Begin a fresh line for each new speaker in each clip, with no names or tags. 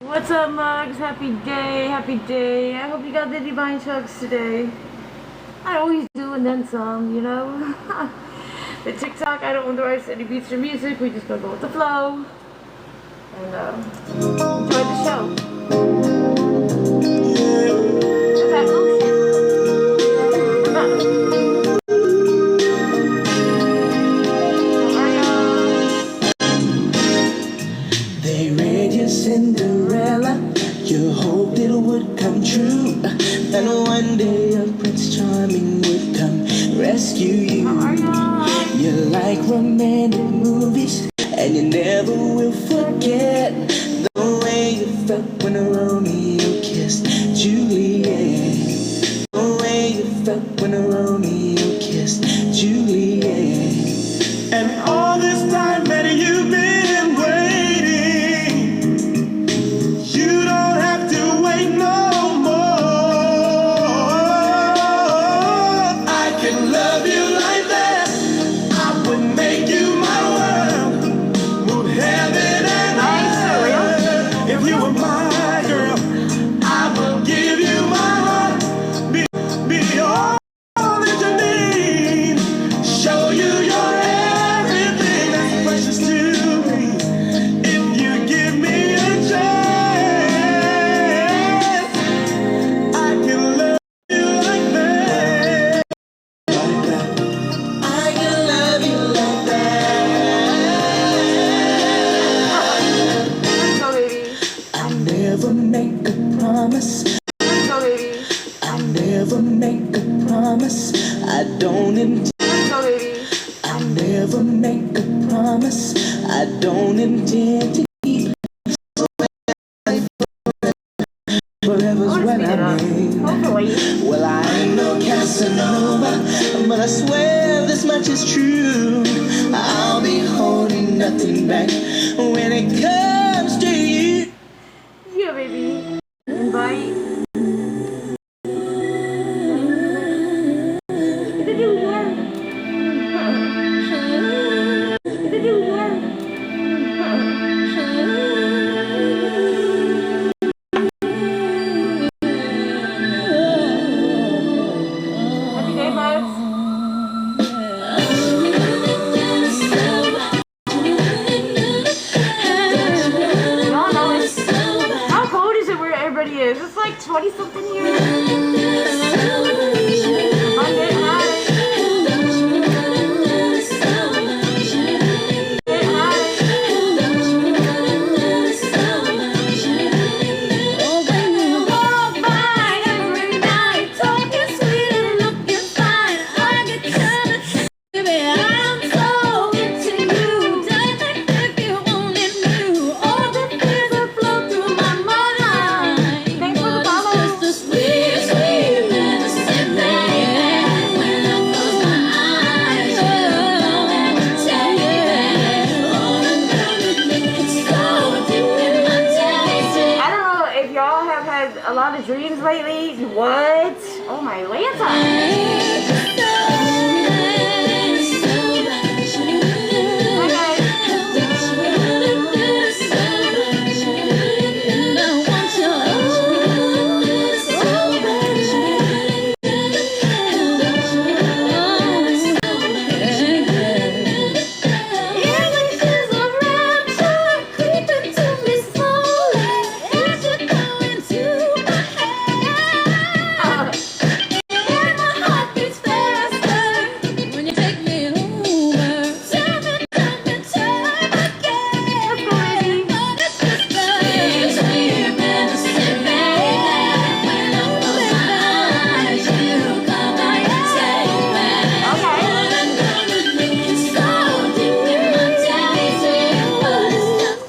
What's up, mugs? Happy day, happy day. I hope you got the divine chugs today. I always do, and then some, you know? The TikTok, I don't authorize any beats or music. We just gonna go with the flow. And enjoy the show. What's that motion?
They read your Cinderella, you hoped it would come true, and one day a Prince Charming would come rescue you. You like romantic movies, and you never will forget the way you felt when Romeo kissed Juliet. The way you felt when Romeo kissed Juliet. And all this time that you've been waiting, you don't have to wait no more. I can love you like that. I would make you my world, move heaven and earth. If you were my girl, I will give you my heart, be all that you need, show you your everything that's precious to me. If you give me a chance, I can love you like that. I can love you like that.
Let's go, baby.
I never make a promise.
Let's go, baby.
I never make a promise. I don't intend.
Let's go, baby.
I never make a promise. I don't intend to keep forever's what I mean.
Hopefully.
Well, I ain't no Casanova, but I swear this much is true. I'll be holding nothing back when it comes to you.
Yeah, baby. Invite. Happy day, buds. Y'all know it. How cold is it where everybody is? It's like 20 something here. I'm getting high. Getting high. Thanks for the follow. I don't know if y'all have had a lot of dreams lately. What? Oh my Lanta. Hi guys. Let's go, baby.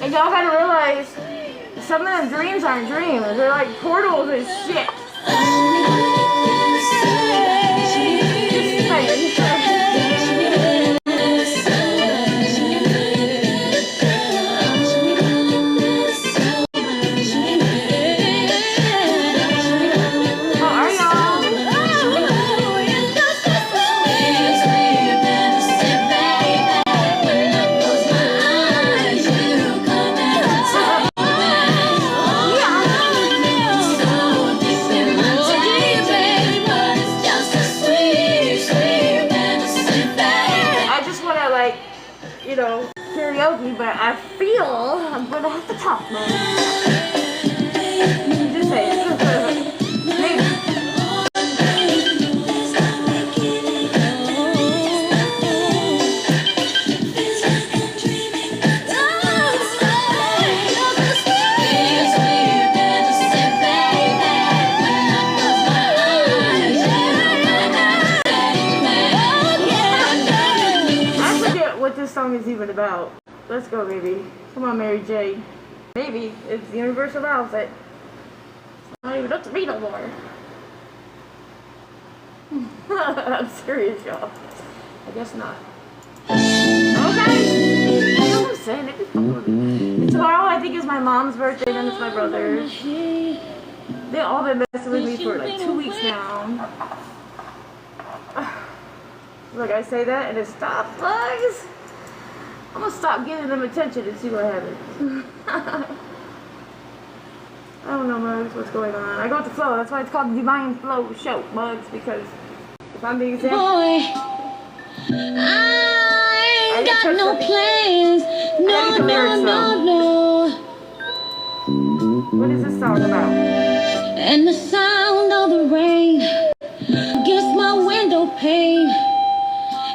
And y'all gotta realize some of them dreams aren't dreams. They're like portals and shit. Just saying. How are y'all? man. Just say it. Maybe. I forget what this song is even about. Let's go, baby. Come on, Mary J. Maybe. It's the universal outfit. It's not even up to me no more. I'm serious, y'all. I guess not. Okay. You know what I'm saying? It is tomorrow, I think, is my mom's birthday, then it's my brother's. They've all been messing with me for like 2 weeks now. Look, I say that and it stops, guys. I'm gonna stop giving them attention and see what happens. I don't know, Mugs, what's going on. I go with the flow. That's why it's called the Divine Flow Show, Mugs, because if I'm being exact,
Boy, I ain't got no plans. No, no.
what is this song about?
And the sound of the rain against my window pane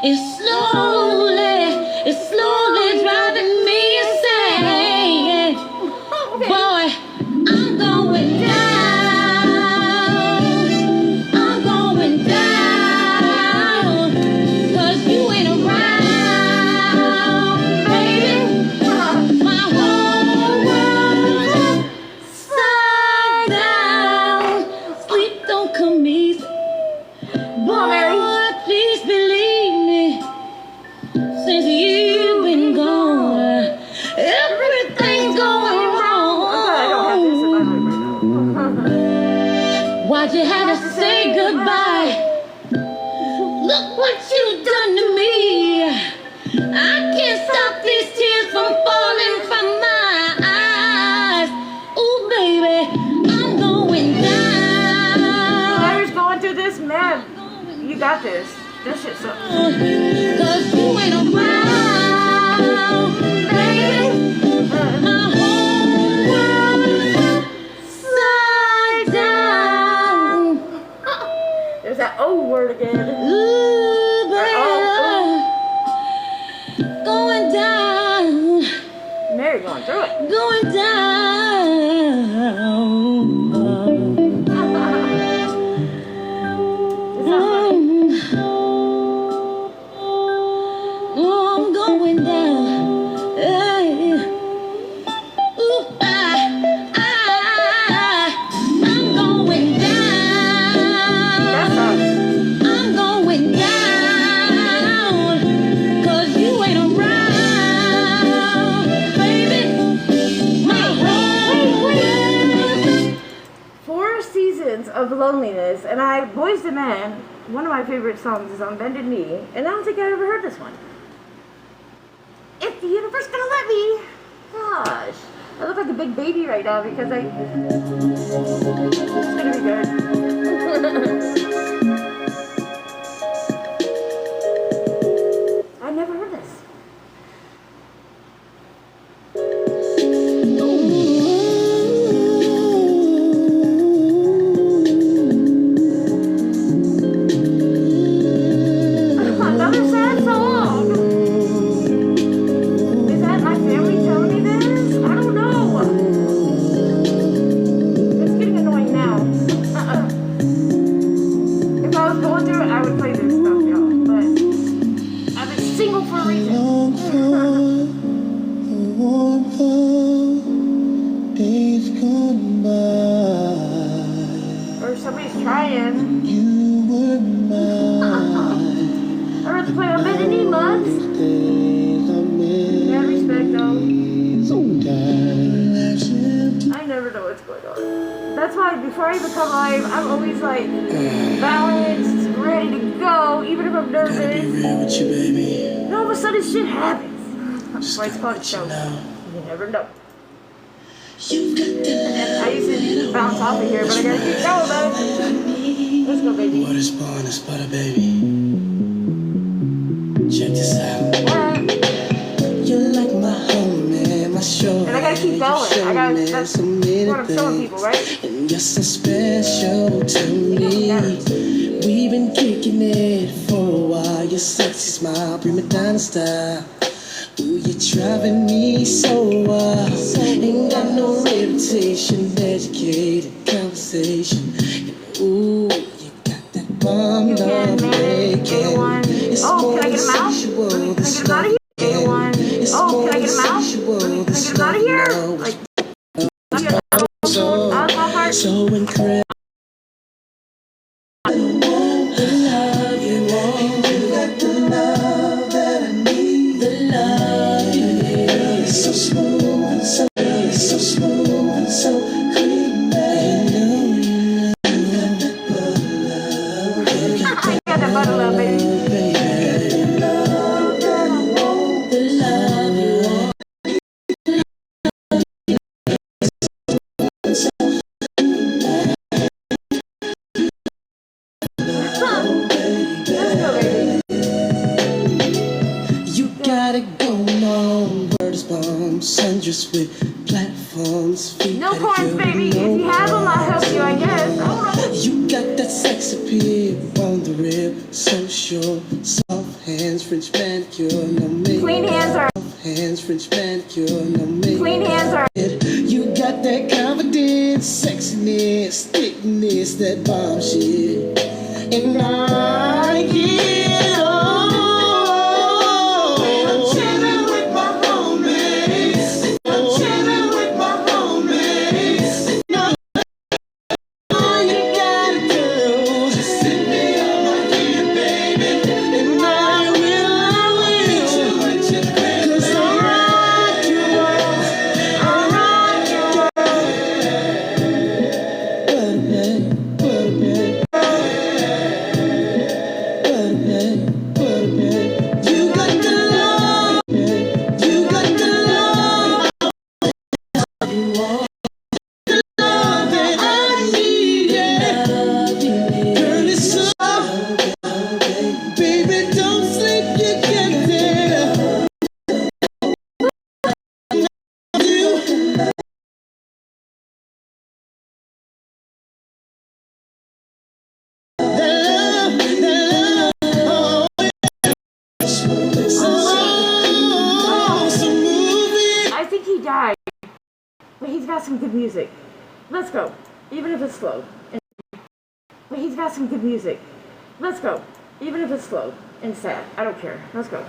is slowly driving me insane. Boy, I'm going down. I'm going down. 'Cause you ain't around, baby. My whole world upside down. Sleep don't come easy. Boy, please believe me. Since you've been gone, everything's going
I don't have this in my
wrong.
life right now.
Why'd you have to say goodbye? Look what you done to me. I can't stop these tears from falling from my eyes. Ooh, baby, I'm going down.
Whoever's going through this, man, you got this. This shit sucks.
'Cause you ain't around, baby. My whole world's upside down.
There's that O word again.
Ooh, baby, going down,
Mary going through it.
going down.
It's not funny.
Oh, I'm going down. Hey. Ooh, I'm going
That
down.
sucks.
I'm going down. 'Cause you ain't around, baby. My whole world.
4 seasons of loneliness, and Boys to Men, one of my favorite songs is on Bended Knee, and I don't think I ever heard this one. If the universe gonna let me. Gosh. I look like a big baby right now because it's gonna be good. I never heard this. Another sad song. Is that my family telling me this? I don't know. It's getting annoying now. If I was going through it, I would play this stuff, y'all. But I've been single for a reason.
Long for the warmth of days gone by.
Or somebody's trying.
You were mine.
I heard to play on Bended Knee, Mugs.
Days I
Yeah, respect though.
miss.
I never know what's going on. That's why before I even come live, I'm always like balanced, ready to go, even if I'm nervous.
Real with you, baby.
And all of a sudden shit happens. That's why it's called a
Let
show.
you know.
You never know.
You got that.
I used to bounce off of here, but I gotta keep going, though. Let's go, baby.
What is born is butter, baby. Check this out.
Yeah.
You're like my home, man, my show.
And I gotta keep going. I gotta that.
so many
What I'm showing
things.
people, right?
And you're so special to me. We've been kicking it for a while. Your sexy smile, prima donna style. Ooh, you're driving me so wild. Ain't got no reputation, educated conversation. Ooh, you got that bomb
You can
love
manage
making.
A1.
It's
Oh,
more
can I get him out?
sexual,
Can I
this
get him out of
love
here?
game.
A1.
It's
Oh,
more
can I get him out?
sexual,
Can I
this
get him out of
love
here?
now.
Like,
So,
out of my heart.
so incredible. The love you want, you got the love that I need. The love you need. So smooth and so smooth and so creamy. You got that butter love. You got
I got that butter love, baby.
the love that I want. The love you want.
Let's go, baby.
You got it going on. Words, bombs, sundress with platforms. Feet
No corns,
pedicure,
baby.
no
If you have them, I'll help you, I guess. I don't know.
You got that sex appeal on the rib, so sure. Soft hands, French manicure, no makeup.
Clean hands are.
Soft hands, French manicure, no makeup.
Clean hands are.
You got that confidence, sexiness, thickness, that bomb shit. And I get on. I'm chilling with my homies. I'm chilling with my homies. All you gotta do is sit me on my ear, baby, and I will. 'Cause I'll rock you all, I'll rock you all. You got the love, you got the love, you want the love that I need, yeah. Girl, it's so, baby, don't sleep, you get there. You
I think he died. But he's got some good music. Let's go. Even if it's slow. But he's got some good music. Let's go. Even if it's slow and sad. I don't care. Let's go.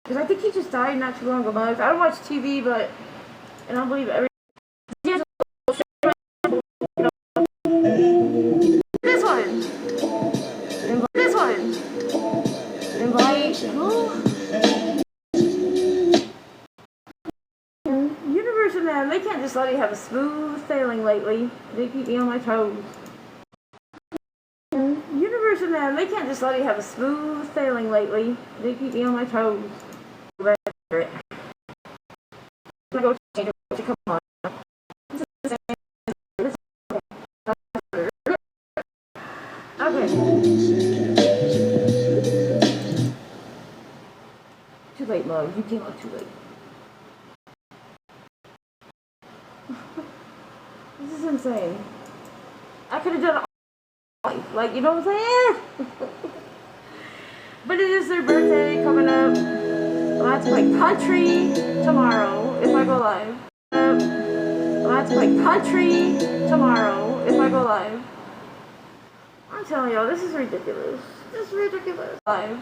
Because I think he just died not too long ago. I don't watch TV, but... And I don't believe every... This one. This one. Invite who? Universe and them, they can't just let you have a smooth sailing lately. They keep me on my toes. Universe and them, they can't just let you have a smooth sailing lately. They keep me on my toes. Go change it. Come on. Okay. Too late, love. You came up too late. This is insane. I could have done it all life. Like, you know what I'm saying? But it is their birthday coming up. I'll have to play country tomorrow if I go live. I'll have to play country tomorrow if I go live. I'm telling y'all, this is ridiculous. This is ridiculous. Live.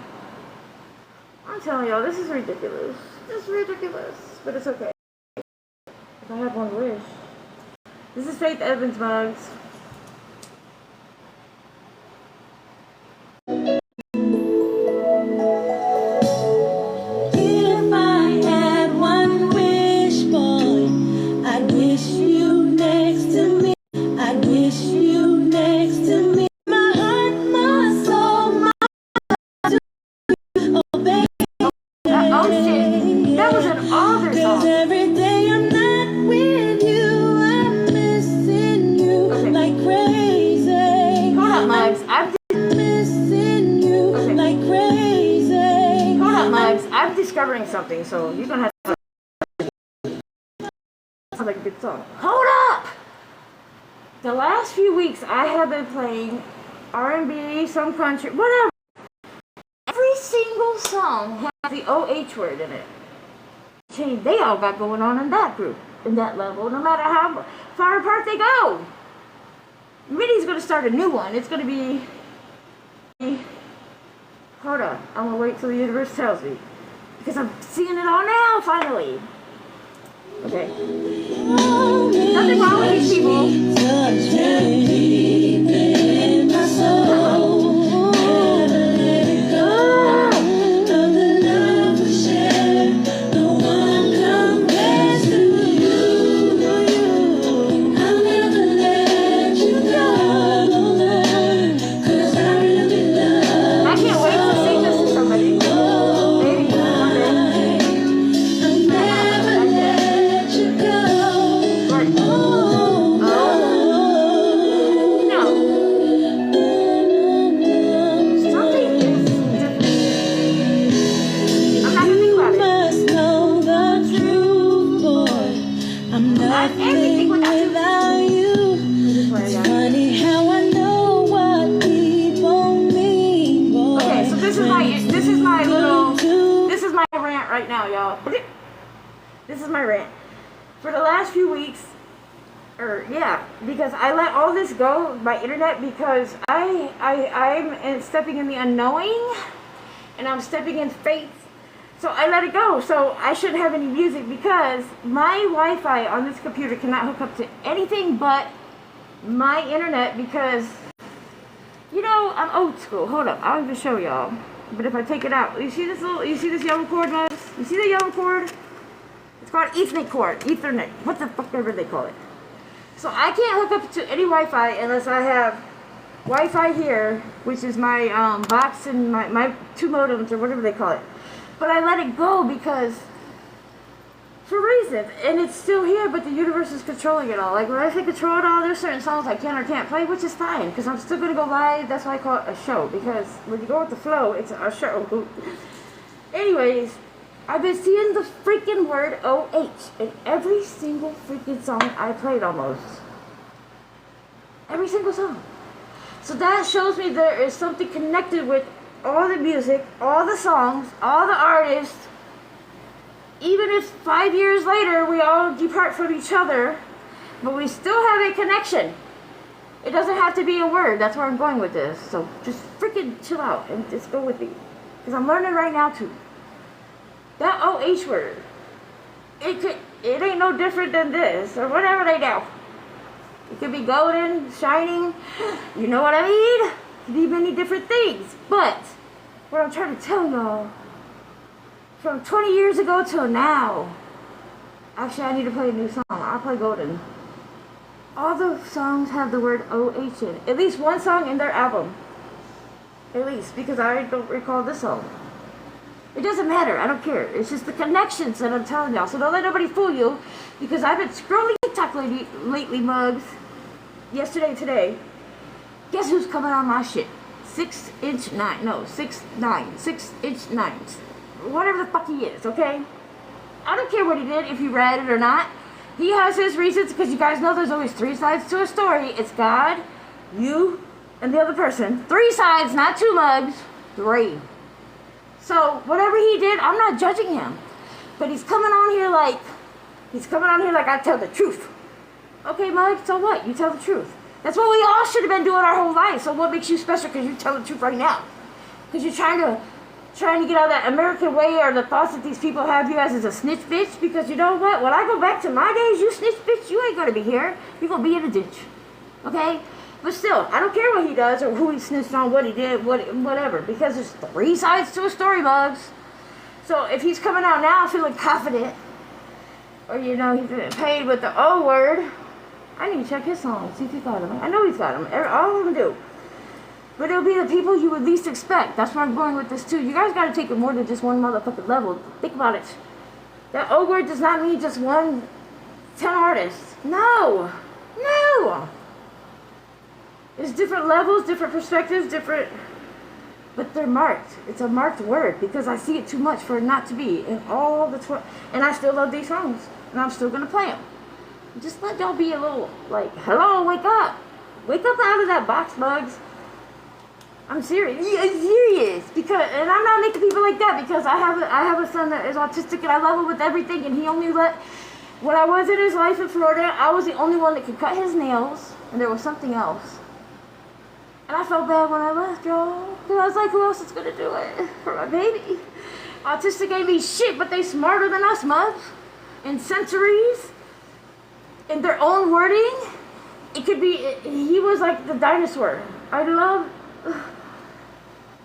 I'm telling y'all, this is ridiculous. This is ridiculous. But it's okay. If I have one wish. This is Faith Evans mugs.
If I had one wish, boy, I'd wish you next to me. I'd wish you next to me. My heart, my soul, my oh baby.
Oh shit. That was an other
'Cause
song.
every day I'm not with you, I'm missing you
Okay.
like crazy.
Hold up, mugs. I'm
Missing you
Okay.
like crazy.
hold up, mugs. I'm discovering something, so you're gonna have to. sounds like a good song. Hold up! The last few weeks I have been playing R&B, some country, whatever. Every single song has the OH word in it. They all got going on in that group, in that level, no matter how far apart they go. Minnie's gonna start a new one. It's gonna be... Hold on, I'm gonna wait till the universe tells me. Because I'm seeing it all now, finally. Okay. Nothing wrong with these people. I can't wait to sing this to somebody. Maybe one day. Right. No. Something is different. I'm not gonna think about it.
I'm not
Everything
without you.
This way, guys.
Funny how I know what people mean, boy.
Okay, so this is my rant right now, y'all. This is my rant. For the last few weeks, because I let all this go, my internet, because I'm stepping in the unknowing, and I'm stepping in faith. So I let it go. So I shouldn't have any music because my Wi-Fi on this computer cannot hook up to anything but my internet because, you know, I'm old school. Hold up, I'll even show y'all. But if I take it out, you see this yellow cord, guys? You see the yellow cord? It's called Ethernet cord, Ethernet, what the fuck ever they call it. So I can't hook up to any Wi-Fi unless I have Wi-Fi here, which is my box and my two modems or whatever they call it. But I let it go because, for reasons, and it's still here, but the universe is controlling it all. Like, when I say control it all, there's certain songs I can or can't play, which is fine, because I'm still going to go live. That's why I call it a show, because when you go with the flow, it's a show. Anyways, I've been seeing the freaking word OH in every single freaking song I played almost. Every single song. So that shows me there is something connected with all the music, all the songs, all the artists. Even if 5 years later we all depart from each other, but we still have a connection. It doesn't have to be a word. That's where I'm going with this. So just freaking chill out and just go with me. Because I'm learning right now too. That OH word, it ain't no different than this or whatever they do. It could be golden, shining, you know what I mean? It could be many different things. But what I'm trying to tell y'all, from 20 years ago till now, actually I need to play a new song. I'll play Golden. All the songs have the word OH in it. At least one song in their album. At least, because I don't recall this song. It doesn't matter, I don't care. It's just the connections that I'm telling y'all. So don't let nobody fool you, because I've been scrolling TikTok lately, mugs. Yesterday and today. Guess who's coming on my shit? 6'9", no, 6'9", 6'9", whatever the fuck he is, okay? I don't care what he did, if you read it or not. He has his reasons, because you guys know there's always 3 sides to a story. It's God, you, and the other person. 3 sides, not 2 mugs. 3. So, whatever he did, I'm not judging him. But he's coming on here like I tell the truth. Okay, Mug, so what? You tell the truth. That's what we all should have been doing our whole life. So what makes you special because you tell the truth right now? Because you're trying to get out of that American way or the thoughts that these people have you as a snitch bitch. Because you know what? When I go back to my days, you snitch bitch, you ain't going to be here. You're going to be in a ditch. Okay? But still, I don't care what he does or who he snitched on, what he did, whatever. Because there's 3 sides to a story, Bugs. So if he's coming out now feeling confident, or you know, he's been paid with the O word, I need to check his songs, see if he's got them. I know he's got them. All of them do. But it'll be the people you would least expect. That's where I'm going with this too. You guys got to take it more than just one motherfucking level. Think about it. That O word does not mean just 10 artists. No. No. There's different levels, different perspectives, but they're marked. It's a marked word because I see it too much for it not to be in all the and I still love these songs and I'm still gonna play them. Just let y'all be a little, like, hello, wake up. Wake up out of that box, Bugs. I'm serious. Yeah, I'm serious. Because, and I'm not making people like that because I have a son that is autistic and I love him with everything, and he only let, when I was in his life in Florida, I was the only one that could cut his nails, and there was something else. And I felt bad when I left, y'all. Because I was like, who else is going to do it for my baby? Autistic ain't be shit, but they smarter than us, mugs. And sensories. In their own wording. It could be, he was like the dinosaur. I love,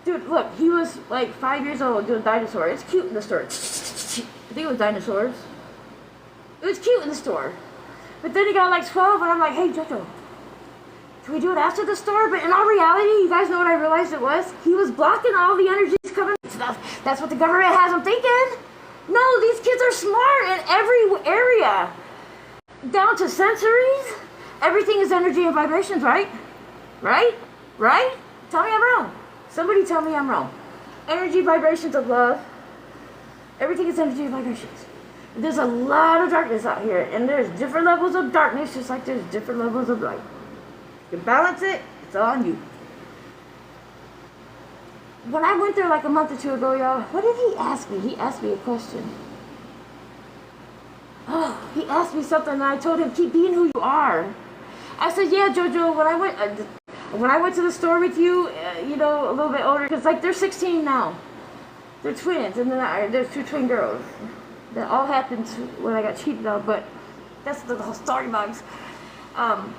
dude, look, he was like 5 years old doing dinosaur. It's cute in the store. I think it was dinosaurs. It was cute in the store. But then he got like 12 and I'm like, hey, Jojo, can we do it after the store? But in all reality, you guys know what I realized it was? He was blocking all the energies coming and stuff. That's what the government has them thinking. No, these kids are smart in every area. Down to sensories. Everything is energy and vibrations, right? Right? Right? Tell me I'm wrong. Somebody tell me I'm wrong. Energy, vibrations of love. Everything is energy and vibrations. There's a lot of darkness out here, and there's different levels of darkness, just like there's different levels of light. You balance it, it's all on you. When I went there like a month or two ago, y'all, what did he ask me? He asked me a question. Oh, he asked me something, and I told him, keep being who you are. I said, yeah, Jojo, when I went to the store with you, you know, a little bit older, because like they're 16 now. They're twins, and then there's 2 twin girls. That all happened when I got cheated on, but that's the whole story, Bugs. And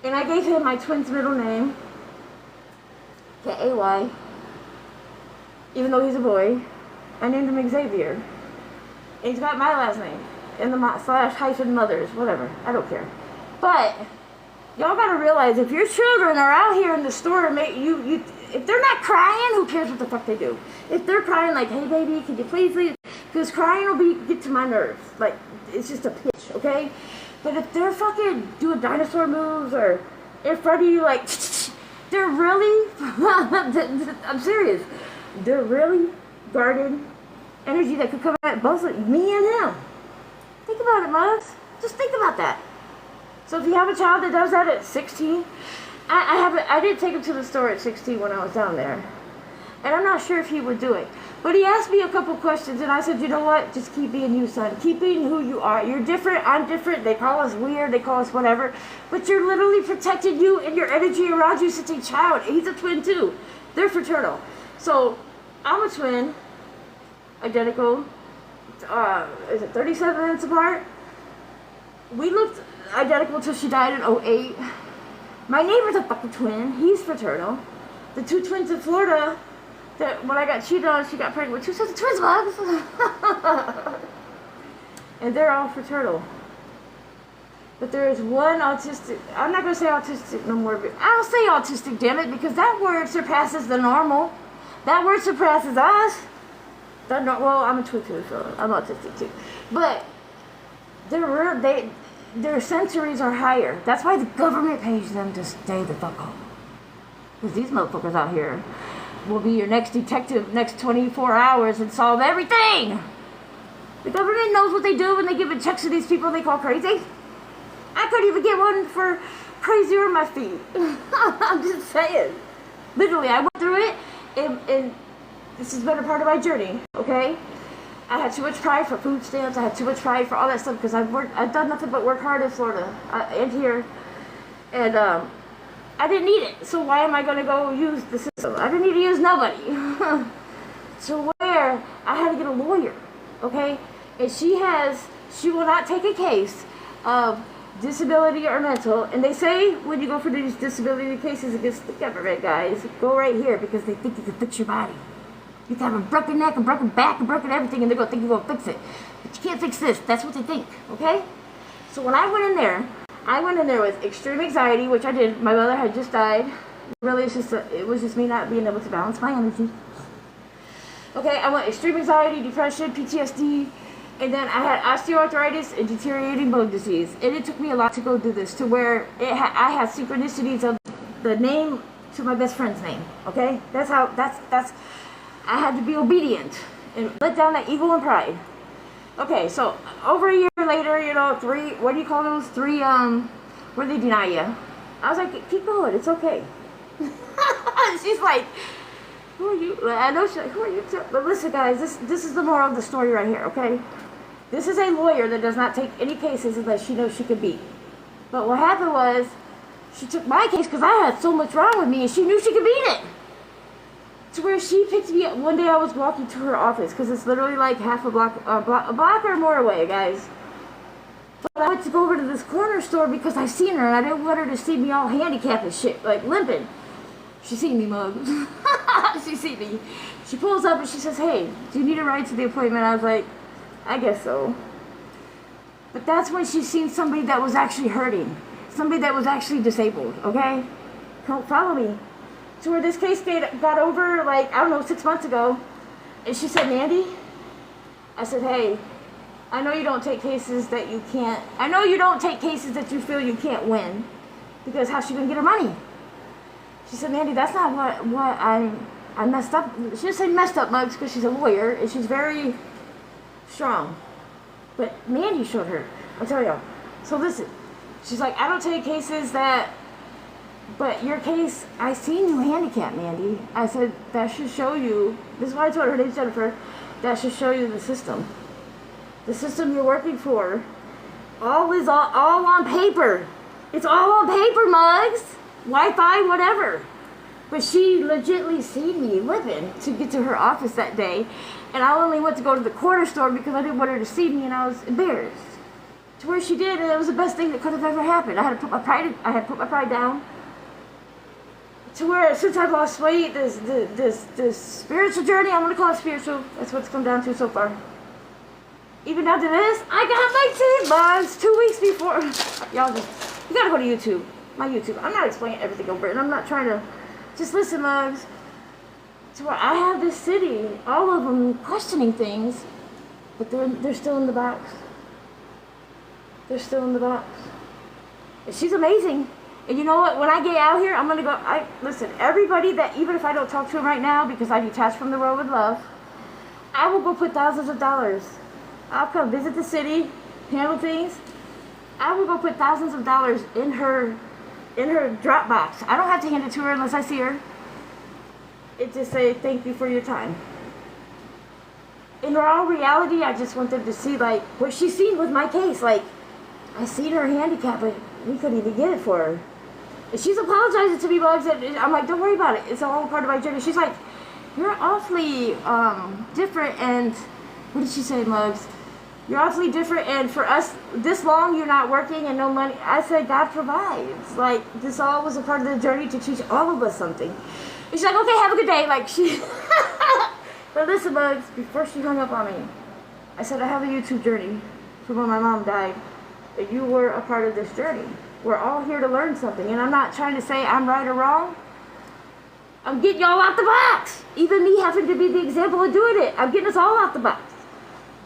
I gave him my twin's middle name, K-A-Y, even though he's a boy. I named him Xavier. And he's got my last name, and the /hyphen mothers, whatever, I don't care. But, y'all gotta realize, if your children are out here in the store, if they're not crying, who cares what the fuck they do? If they're crying like, hey baby, could you please leave? Because crying will get to my nerves. Like, it's just a pitch, okay? But if they're fucking doing dinosaur moves or in front of you, like, they're really, I'm serious, they're really guarded energy that could come at both me and him. Think about it, Mugs. Just think about that. So if you have a child that does that at 16, I did take him to the store at 16 when I was down there. And I'm not sure if he would do it. But he asked me a couple questions, and I said, you know what? Just keep being you, son. Keep being who you are. You're different. I'm different. They call us weird. They call us whatever. But you're literally protecting you and your energy around you since a child. He's a twin, too. They're fraternal. So I'm a twin. Identical. Is it 37 minutes apart? We looked identical until she died in 2008. My neighbor's a fucking twin. He's fraternal. The 2 twins in Florida, that when I got cheated on, she got pregnant with 2 sets of twins, Bugs. And they're all fraternal. But there is one autistic. I'm not going to say autistic no more. But I'll say autistic, damn it, because that word surpasses the normal. That word surpasses us. Well, I'm a twin too, so I'm autistic too. But their sensories are higher. That's why the government pays them to stay the fuck home. Because these motherfuckers out here will be your next detective next 24 hours and solve everything. The government knows what they do when they give checks to these people they call crazy. I couldn't even get one for crazy on my feet. I'm just saying. Literally, I went through it, and this has been a part of my journey, okay? I had too much pride for food stamps. I had too much pride for all that stuff because I've done nothing but work hard in Florida and here. And I didn't need it. So why am I going to go use the system? I didn't need to use nobody. So where I had to get a lawyer, okay? And she will not take a case of disability or mental. And they say when you go for these disability cases against the government, guys, go right here because they think you can fix your body. You can have a broken neck, a broken back, a broken everything, and they're going to think you're going to fix it. But you can't fix this. That's what they think, okay? So when I went in there with extreme anxiety, which I did. My mother had just died. Really, it was just me not being able to balance my energy. Okay, I went extreme anxiety, depression, PTSD, and then I had osteoarthritis and deteriorating bone disease. And it took me a lot to go do this, to where I had synchronicities of the name to my best friend's name, okay? That's I had to be obedient and let down that ego and pride. Okay, so over a year later, you know, what do you call those? Where they deny you. I was like, keep going, it's okay. She's like, who are you? I know she's like, who are you? But listen, guys, this is the moral of the story right here, okay? This is a lawyer that does not take any cases unless she knows she can beat. But what happened was, she took my case because I had so much wrong with me and she knew she could beat it. To where she picked me up. One day I was walking to her office because it's literally like half a block or more away, guys. But I went to go over to this corner store because I seen her and I didn't want her to see me all handicapped and shit, like limping. She seen me, Mug. She seen me. She pulls up and she says, hey, do you need a ride to the appointment? I was like, I guess so. But that's when she seen somebody that was actually hurting. Somebody that was actually disabled, okay? Don't follow me. So where this case got over, like, I don't know, 6 months ago. And she said, Mandy? I said, hey, I know you don't take cases that you can't, I know you don't take cases that you feel you can't win. Because how's she gonna get her money? She said, Mandy, that's not what I messed up. She didn't say messed up, Mugs, because she's a lawyer and she's very strong. But Mandy showed her. I'll tell y'all. So listen, she's like, I don't take cases that, but your case, I seen you handicapped, Mandy. I said, that should show you, this is why I told her, her name's Jennifer, that should show you the system. The system you're working for. All is all on paper. It's all on paper, Mugs. Wi-Fi, whatever. But she legitly seen me living to get to her office that day. And I only went to go to the corner store because I didn't want her to see me and I was embarrassed. To where she did, and it was the best thing that could have ever happened. I had to put my pride down. To where since I've lost weight, this spiritual journey, I'm gonna call it spiritual. That's what it's come down to so far. Even down to this, I got my teeth bonds 2 weeks before. Y'all just, you gotta go to YouTube. My YouTube. I'm not explaining everything over it, and I'm not trying to, just listen, Mugs. To where I have this city, all of them questioning things, but they're still in the box. They're still in the box. And she's amazing. And you know what? When I get out here, I'm gonna go. Listen. Everybody that, even if I don't talk to them right now because I detach from the world with love, I will go put thousands of dollars. I'll come visit the city, handle things. I will go put thousands of dollars in her drop box. I don't have to hand it to her unless I see her. It just say thank you for your time. In all reality, I just want them to see like what she's seen with my case. Like, I seen her handicap, but we couldn't even get it for her. And she's apologizing to me, Bugs. And I'm like, don't worry about it. It's all part of my journey. She's like, you're awfully different. And what did she say, Mugs? You're awfully different. And for us, this long, you're not working and no money. I said, God provides. Like, this all was a part of the journey to teach all of us something. And she's like, okay, have a good day. Like, she... But listen, Bugs, before she hung up on me, I said, I have a YouTube journey from when my mom died. And you were a part of this journey. We're all here to learn something. And I'm not trying to say I'm right or wrong. I'm getting y'all out the box. Even me having to be the example of doing it. I'm getting us all out the box.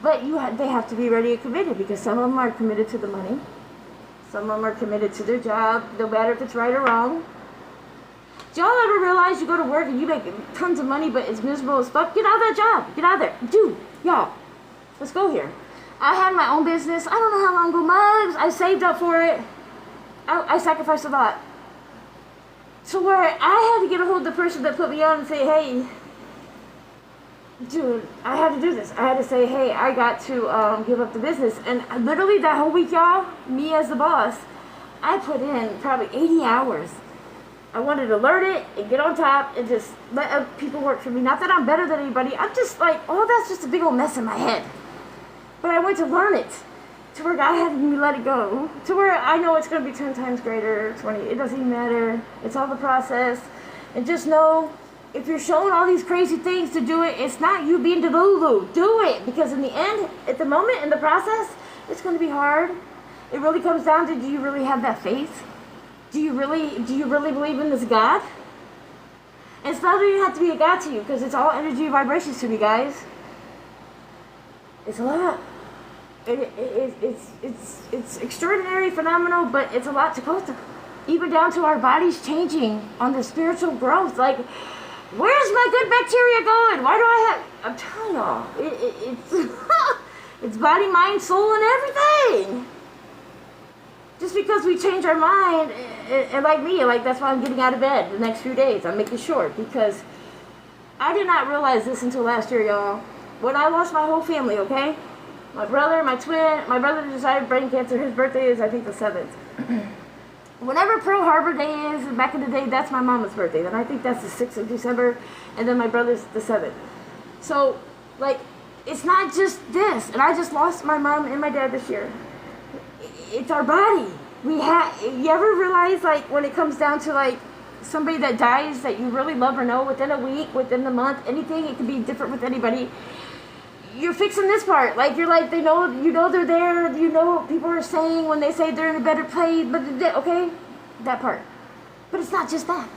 But they have to be ready and committed, because some of them are committed to the money. Some of them are committed to their job, no matter if it's right or wrong. Do y'all ever realize you go to work and you make tons of money, but it's miserable as fuck? Get out of that job. Get out of there. Dude, y'all, let's go here. I had my own business. I don't know how long ago, Mugs. I saved up for it. I sacrificed a lot. So where I had to get a hold of the person that put me on and say, hey, dude, I had to do this. I had to say, hey, I got to give up the business. And literally that whole week, y'all, me as the boss, I put in probably 80 hours. I wanted to learn it and get on top and just let people work for me. Not that I'm better than anybody. I'm just like, oh, that's just a big old mess in my head. But I went to learn it. To where God had me let it go. To where I know it's going to be 10 times greater, 20. It doesn't even matter. It's all the process. And just know, if you're showing all these crazy things to do it, it's not you being delulu. Do it. Because in the end, at the moment, in the process, it's going to be hard. It really comes down to, do you really have that faith? Do you really believe in this God? And it's not even have to be a God to you, because it's all energy and vibrations to me, guys. It's a lot. It's extraordinary, phenomenal, but it's a lot to go through. Even down to our bodies changing on the spiritual growth. Like, where's my good bacteria going? Why do I have... I'm telling y'all, it's It's body, mind, soul, and everything. Just because we change our mind, and like me, like that's why I'm getting out of bed the next few days. I'm making sure, because I did not realize this until last year, y'all. When I lost my whole family, okay? My brother, my twin, my brother decided brain cancer. His birthday is, I think, the 7th. Whenever Pearl Harbor Day is, back in the day, that's my mama's birthday. Then I think that's the 6th of December, and then my brother's the 7th. So, like, it's not just this. And I just lost my mom and my dad this year. It's our body. You ever realize, like, when it comes down to, like, somebody that dies that you really love or know within a week, within the month, anything, it can be different with anybody. You're fixing this part. Like, you're like, they know, you know they're there, you know what people are saying when they say they're in a better place, but, okay, that part. But it's not just that.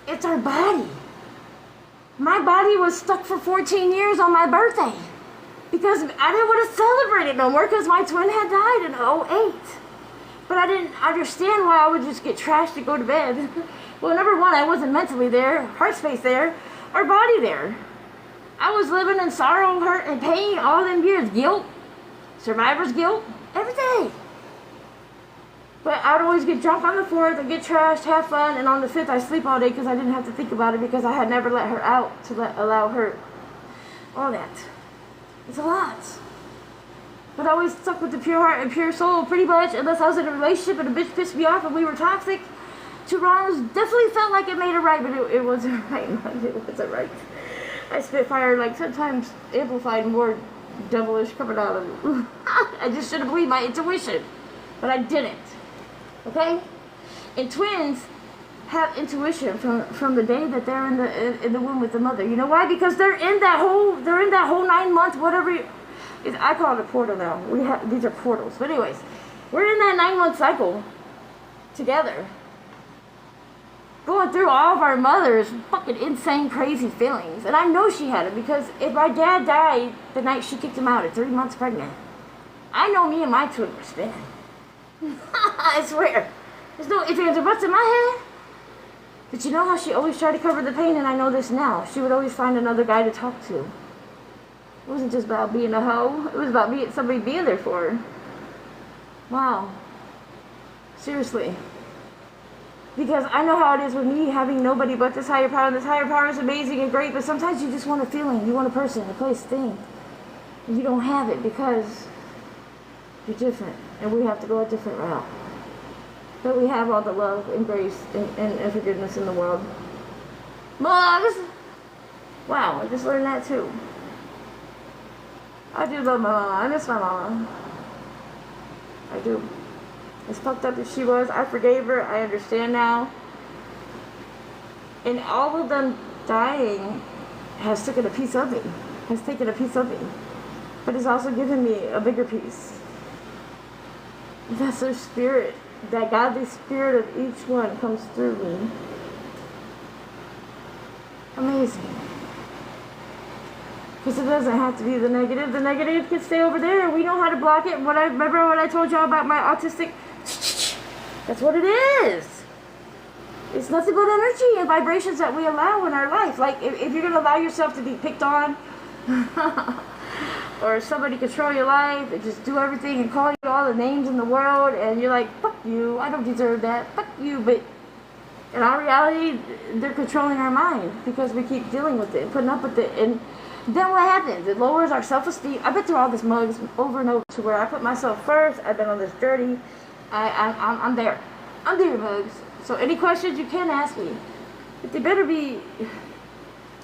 It's our body. My body was stuck for 14 years on my birthday because I didn't want to celebrate it no more because my twin had died in '08. But I didn't understand why I would just get trashed to go to bed. Well, number one, I wasn't mentally there, heart space there, or body there. I was living in sorrow, hurt, and pain all them years. Guilt, survivor's guilt, everything. But I'd always get drunk on the 4th and get trashed, have fun, and on the 5th I sleep all day because I didn't have to think about it because I had never let her out to allow her. All that. It's a lot. But I always stuck with the pure heart and pure soul pretty much, unless I was in a relationship and a bitch pissed me off and we were toxic. 2 wrongs definitely felt like it made it right, but it wasn't right. It wasn't right. I spit fire like 10 times amplified, more devilish coming out of it. I just should have believed my intuition, but I didn't. Okay? And twins have intuition from the day that they're in the womb with the mother. You know why? Because they're in that whole 9 month whatever. I call it a portal now. These are portals. But anyways, we're in that 9 month cycle together, going through all of our mother's fucking insane, crazy feelings. And I know she had it because if my dad died the night she kicked him out at 3 months pregnant, I know me and my twin were spinning. I swear. There's no ifs, ands, or buts in my head. But you know how she always tried to cover the pain, and I know this now. She would always find another guy to talk to. It wasn't just about being a hoe. It was about somebody being there for her. Wow. Seriously. Because I know how it is with me having nobody but this higher power. And this higher power is amazing and great, but sometimes you just want a feeling. You want a person, a place, a thing. And you don't have it because you're different. And we have to go a different route. But we have all the love and grace and forgiveness in the world. Mugs! Wow, I just learned that too. I do love my mama. I miss my mama. I do. As fucked up as she was, I forgave her. I understand now. And all of them dying has taken a piece of me. But it's also given me a bigger piece. That's their spirit. That godly spirit of each one comes through me. Amazing. Because it doesn't have to be the negative. The negative can stay over there. We know how to block it. Remember what I told y'all about my autistic? That's what it is. It's nothing but energy and vibrations that we allow in our life. Like, if you're going to allow yourself to be picked on, or somebody control your life and just do everything and call you all the names in the world, and you're like, fuck you, I don't deserve that, fuck you, but in our reality, they're controlling our mind because we keep dealing with it and putting up with it. And then what happens? It lowers our self-esteem. I've been through all this mugs over and over to where I put myself first. I've been on this journey. I'm there. I'm there, mugs. So any questions you can ask me. But they better be...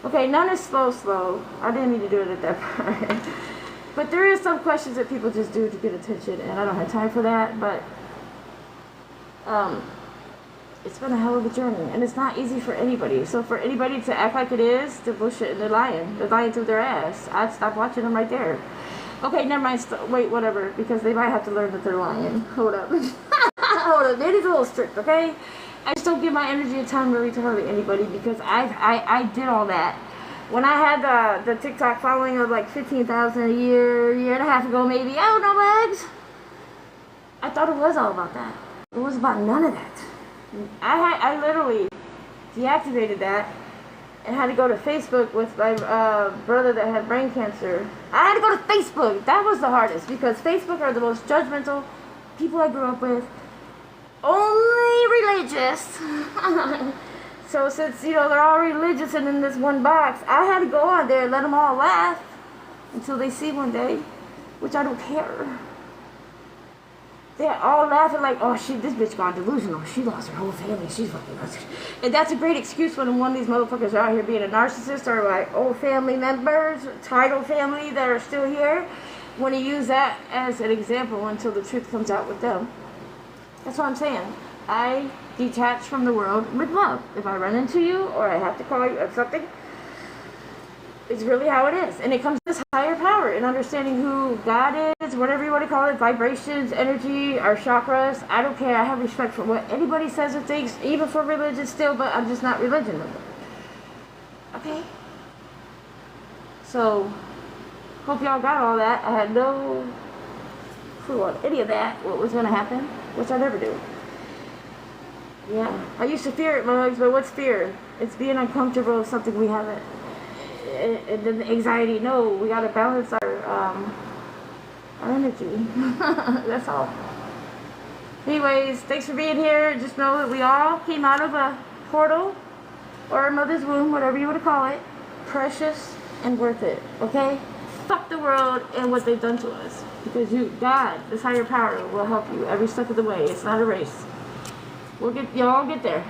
Okay, none is slow. I didn't mean to do it at that part. But there is some questions that people just do to get attention, and I don't have time for that, but it's been a hell of a journey, and it's not easy for anybody. So for anybody to act like it is, they're bullshit and they're lying. They're lying through their ass. I'd stop watching them right there. Okay, never mind. Wait, whatever, because they might have to learn that they're lying. Hold up. Hold up. Daddy's a little strict, okay? I just don't give my energy and time really to hurt anybody because I did all that. When I had the TikTok following of like 15,000 a year and a half ago maybe, I don't know, Mags. I thought it was all about that. It was about none of that. I literally deactivated that and had to go to Facebook with my brother that had brain cancer. I had to go to Facebook. That was the hardest because Facebook are the most judgmental people I grew up with. Only religious. So since, you know, they're all religious and in this one box, I had to go on there and let them all laugh until they see one day, which I don't care. They're all laughing like, oh shit, this bitch gone delusional. She lost her whole family. She's fucking nuts. And that's a great excuse when one of these motherfuckers are out here being a narcissist or like old family members, title family that are still here. Want to use that as an example until the truth comes out with them. That's what I'm saying. I detach from the world with love. If I run into you or I have to call you or something, it's really how it is. And it comes to this higher power and understanding who God is, whatever you want to call it, vibrations, energy, our chakras. I don't care. I have respect for what anybody says or thinks, even for religion still, but I'm just not religion no more. Okay? So, hope y'all got all that. I had no clue on any of that, what was going to happen, which I never do. Yeah. I used to fear it, mugs, but what's fear? It's being uncomfortable with something we haven't. And then the anxiety, no, we got to balance our energy. That's all. Anyways, thanks for being here. Just know that we all came out of a portal or a mother's womb, whatever you want to call it, precious and worth it, okay? Fuck the world and what they've done to us. Because God, this higher power, will help you every step of the way. It's not a race. Y'all get there.